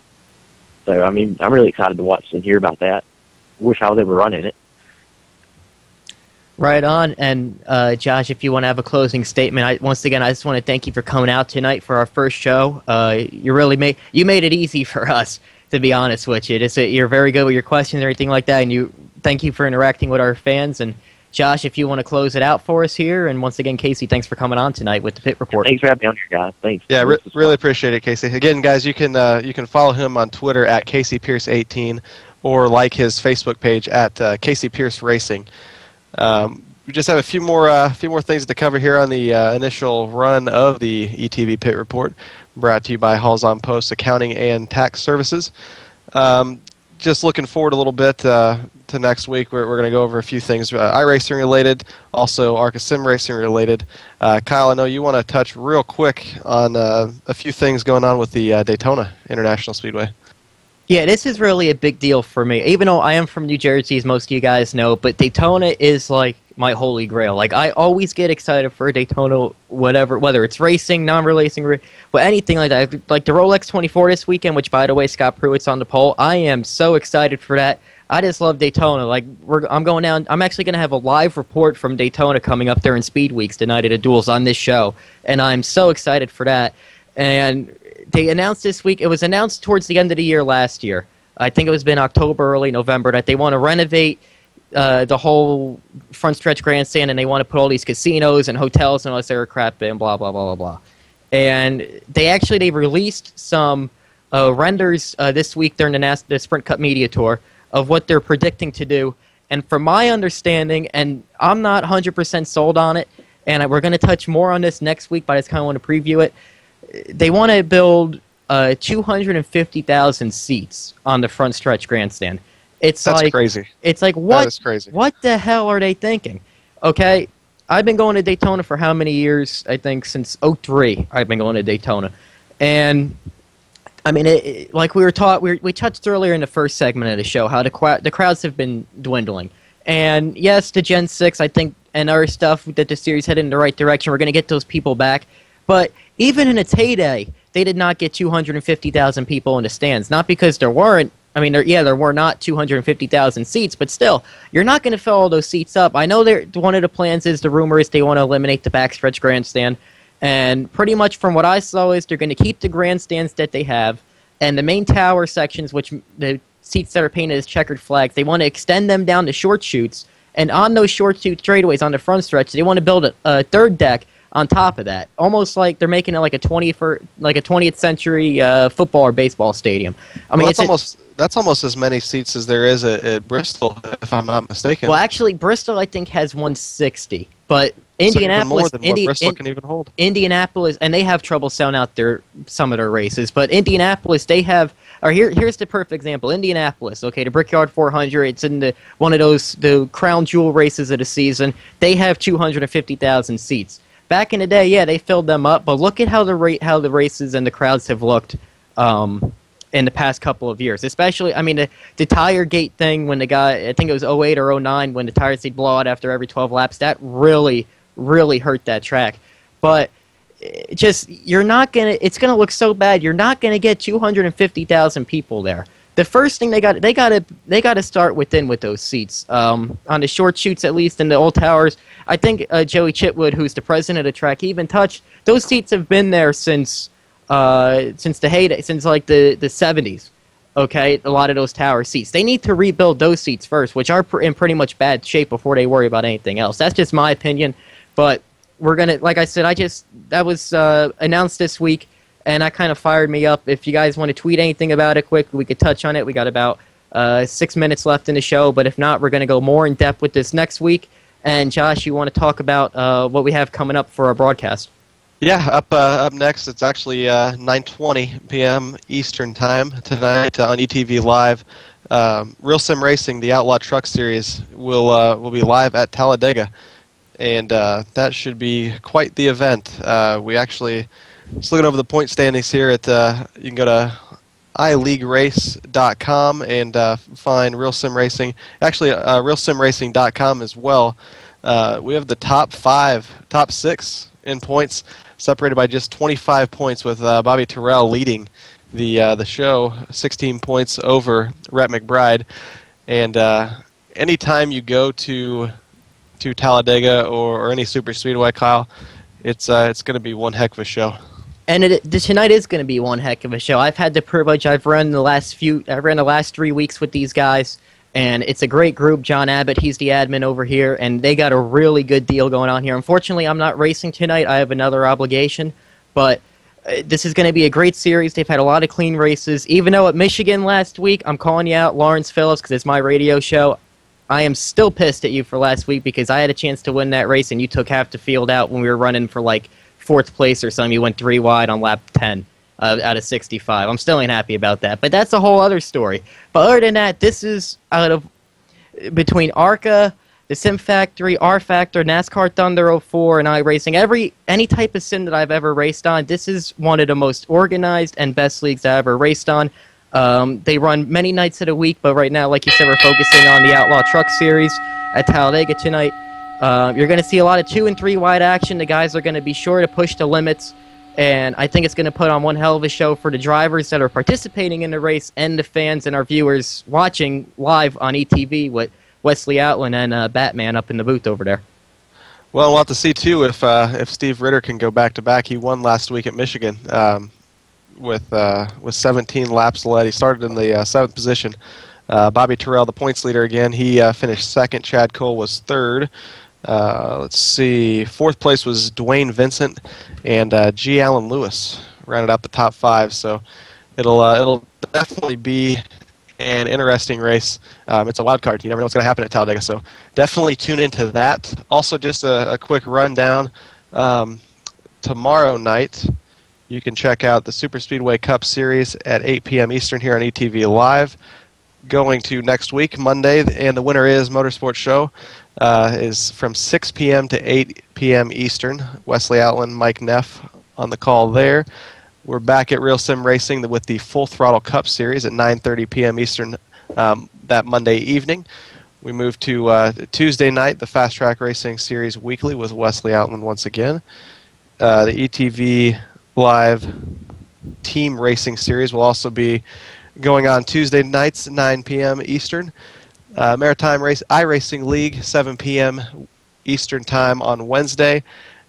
So, I mean, I'm really excited to watch and hear about that. Wish I was able to run in it. Right on. And Josh, if you want to have a closing statement, once again, I just want to thank you for coming out tonight for our first show. You really made it easy for us, to be honest with you. You're very good with your questions and everything like that, and thank you for interacting with our fans. And Josh, if you want to close it out for us here, and once again, Casey, thanks for coming on tonight with the Pit Report. Thanks for having me on here, guys. Thanks. Yeah, really appreciate it, Casey. Again, guys, you can follow him on Twitter at CaseyPierce18 or like his Facebook page at Casey Pierce Racing. We just have a few more things to cover here on the initial run of the ETV Pit Report, brought to you by Halls on Post Accounting and Tax Services. Just looking forward a little bit to next week. We're going to go over a few things iRacing related, also ARCA Sim Racing related. Kyle, I know you want to touch real quick on a few things going on with the Daytona International Speedway. Yeah, this is really a big deal for me, even though I am from New Jersey, as most of you guys know, but Daytona is like my holy grail. Like, I always get excited for Daytona, whether it's racing, non-racing, but anything like that. Like the Rolex 24 this weekend, which, by the way, Scott Pruitt's on the pole. I am so excited for that. I just love Daytona. Like, I'm going down. I'm actually going to have a live report from Daytona coming up there in Speed Weeks tonight at the Duels on this show, and I'm so excited for that. And they announced this week, it was announced towards the end of the year last year, I think it was been October, early November, that they want to renovate the whole front stretch grandstand, and they want to put all these casinos and hotels and all this other crap in, blah, blah, blah, blah, blah. And they released some renders this week during the Sprint Cup Media Tour of what they're predicting to do. And from my understanding, and I'm not 100% sold on it, and we're going to touch more on this next week, but I just kind of want to preview it. They want to build 250,000 seats on the front stretch grandstand. That's crazy. It's like, what? That is crazy. What the hell are they thinking? Okay, I've been going to Daytona for how many years? I think since 2003 I've been going to Daytona. And, I mean, like we were taught, we touched earlier in the first segment of the show how the crowds have been dwindling. And, yes, the Gen 6, I think, and other stuff that the series headed in the right direction, we're going to get those people back. But even in its heyday, they did not get 250,000 people in the stands. Not because there weren't. I mean, there were not 250,000 seats, but still, you're not going to fill all those seats up. I know one of the plans is, the rumor is they want to eliminate the backstretch grandstand, and pretty much from what I saw is they're going to keep the grandstands that they have, and the main tower sections, which the seats that are painted as checkered flags, they want to extend them down to short chutes And on those short shoot straightaways on the front stretch, they want to build a third deck on top of that, almost like they're making it like a 20th century football or baseball stadium. I mean, that's almost as many seats as there is at Bristol, if I'm not mistaken. Well, actually, Bristol I think has 160, but Indianapolis, so even more than what Bristol can even hold. Indianapolis, and they have trouble selling out some of their races. But Indianapolis, they have. Or here's the perfect example. Indianapolis, okay, the Brickyard 400. It's in one of the crown jewel races of the season. They have 250,000 seats. Back in the day, yeah, they filled them up, but look at how the races and the crowds have looked in the past couple of years. Especially, I mean, the tire gate thing when the guy, I think it was 08 or 09, when the tires would blow out after every 12 laps, that really, really hurt that track. But it's going to look so bad. You're not going to get 250,000 people there. The first thing they got to start with those seats. On the short shoots, at least in the old towers, I think Joey Chitwood, who's the president of the track, he even touched those seats have been there since the heyday, since like the 70s. Okay, a lot of those tower seats. They need to rebuild those seats first, which are in pretty much bad shape before they worry about anything else. That's just my opinion, but we're gonna, like I said, that was announced this week. And that kind of fired me up. If you guys want to tweet anything about it quick, we could touch on it. We got about 6 minutes left in the show. But if not, we're going to go more in depth with this next week. And Josh, you want to talk about what we have coming up for our broadcast? Yeah, up next, it's actually 9:20 p.m. Eastern Time tonight on ETV Live. Real Sim Racing, the Outlaw Truck Series, will be live at Talladega. And that should be quite the event. We actually... Just looking over the point standings here at you can go to iLeagueRace.com and find Real Sim Racing. Actually, RealSimRacing.com as well. We have the top 6 in points, separated by just 25 points, with Bobby Terrell leading the show, 16 points over Rhett McBride. And anytime you go to Talladega or any super speedway, Kyle, it's going to be one heck of a show. And tonight is going to be one heck of a show. I've had the privilege. I've ran the last 3 weeks with these guys, and it's a great group. John Abbott, he's the admin over here, and they got a really good deal going on here. Unfortunately, I'm not racing tonight. I have another obligation, but this is going to be a great series. They've had a lot of clean races. Even though at Michigan last week, I'm calling you out, Lawrence Phillips, because it's my radio show. I am still pissed at you for last week because I had a chance to win that race, and you took half the field out when we were running for like 4th place or something. You went 3 wide on lap 10 out of 65. I'm still ain't happy about that, but that's a whole other story. But other than that, this is between ARCA, the Sim Factory, R Factor, NASCAR Thunder 04, and iRacing, any type of sim that I've ever raced on, this is one of the most organized and best leagues I ever raced on. They run many nights of the week, but right now, like you said, we're focusing on the Outlaw Truck Series at Talladega tonight. You're going to see a lot of 2 and 3 wide action. The guys are going to be sure to push the limits, and I think it's going to put on one hell of a show for the drivers that are participating in the race and the fans and our viewers watching live on ETV with Wesley Outland and Batman up in the booth over there. Well, we'll have to see, too, if Steve Ritter can go back-to-back. He won last week at Michigan with 17 laps led. He started in the 7th position. Bobby Terrell, the points leader again, he finished 2nd. Chad Cole was 3rd. Let's see, 4th place was Dwayne Vincent, and G. Allen Lewis rounded out the top 5. So it'll definitely be an interesting race. It's a wild card. You never know what's going to happen at Talladega, so definitely tune into that. Also, just a quick rundown. Tomorrow night, you can check out the Super Speedway Cup Series at 8 p.m. Eastern here on ETV Live. Going to next week, Monday, and the Winner Is Motorsports Show is from 6 p.m. to 8 p.m. Eastern. Wesley Outland, Mike Neff on the call there. We're back at Real Sim Racing with the Full Throttle Cup Series at 9:30 p.m. Eastern that Monday evening. We move to Tuesday night, the Fast Track Racing Series Weekly with Wesley Outland once again. The ETV Live Team Racing Series will also be going on Tuesday nights, 9 p.m. Eastern. Maritime iRacing League, 7 p.m. Eastern Time on Wednesday.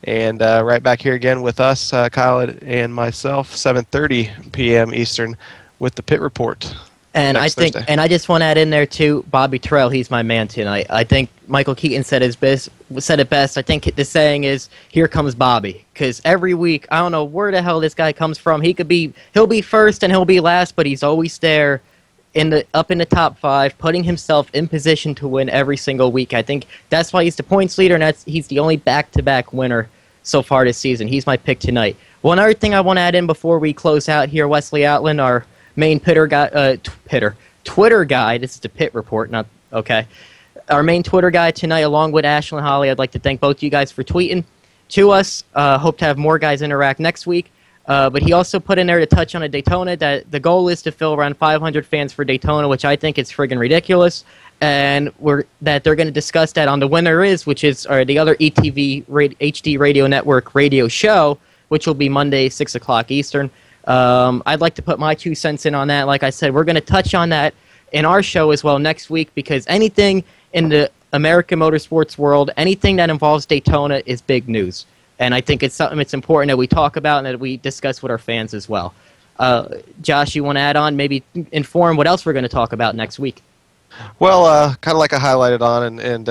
And right back here again with us, Kyle and myself, 7:30 p.m. Eastern with the Pit Report. And next I think, Thursday. and I just want to add in there too, Bobby Terrell. He's my man tonight. I think Michael Keaton said it best. I think the saying is, "Here comes Bobby," because every week I don't know where the hell this guy comes from. He'll be first and he'll be last, but he's always there, up in the top 5, putting himself in position to win every single week. I think that's why he's the points leader, and he's the only back-to-back winner so far this season. He's my pick tonight. One other thing I want to add in before we close out here, Wesley Outland, our main Twitter guy. This is the Pit Report, not okay. Our main Twitter guy tonight, along with Ashlyn Holly. I'd like to thank both you guys for tweeting to us. Hope to have more guys interact next week. But he also put in there to touch on a Daytona that the goal is to fill around 500 fans for Daytona, which I think is friggin' ridiculous. And that they're going to discuss that on The Winner Is, which is the other ETV HD Radio Network radio show, which will be Monday, 6 o'clock Eastern. I'd like to put my 2 cents in on that. Like I said, we're going to touch on that in our show as well next week, because anything in the American motorsports world, anything that involves Daytona is big news. And I think it's something that's important that we talk about and that we discuss with our fans as well. Josh, you want to add on, maybe inform what else we're going to talk about next week? Well, kind of like I highlighted on, and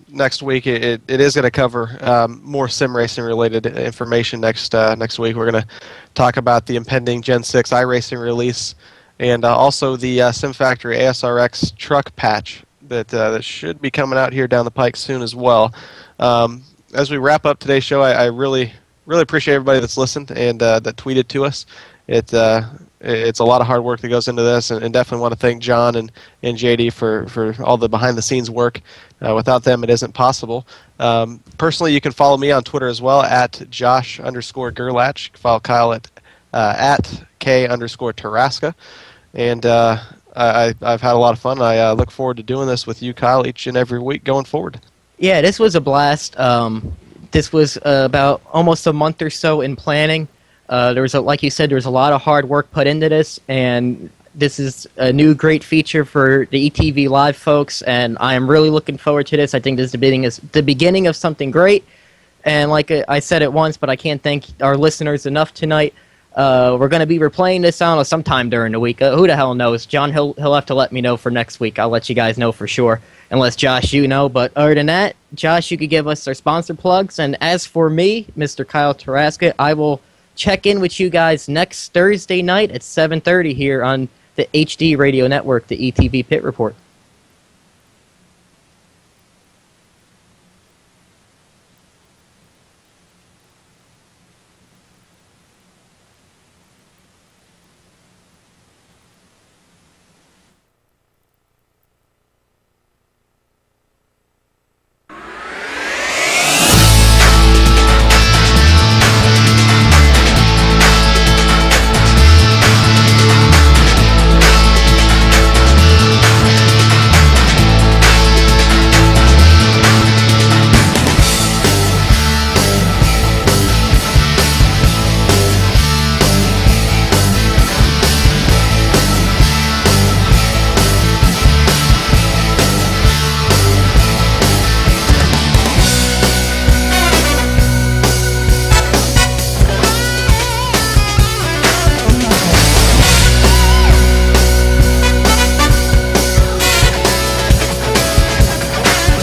next week it is going to cover more sim racing related information. Next week we're going to talk about the impending Gen 6 iRacing release, and also the Sim Factory ASRX truck patch that should be coming out here down the pike soon as well. As we wrap up today's show, I really appreciate everybody that's listened and that tweeted to us. It's a lot of hard work that goes into this, and definitely want to thank John and JD for all the behind-the-scenes work. Without them, it isn't possible. Personally, you can follow me on Twitter as well, at Josh_Gerlach. You can follow Kyle at K_Tarasca. And I've had a lot of fun. I look forward to doing this with you, Kyle, each and every week going forward. Yeah, this was a blast. This was about almost a month or so in planning. Like you said, there was a lot of hard work put into this, and this is a new great feature for the ETV Live folks, and I am really looking forward to this. I think this is the beginning of something great, and like I said it once, but I can't thank our listeners enough tonight. We're going to be replaying this, I don't know, sometime during the week. Who the hell knows? John, he'll have to let me know for next week. I'll let you guys know for sure, unless, Josh, you know. But other than that, Josh, you could give us our sponsor plugs, and as for me, Mr. Kyle Tarasca, I will check in with you guys next Thursday night at 7:30 here on the HD Radio Network, the ETV Pit Report.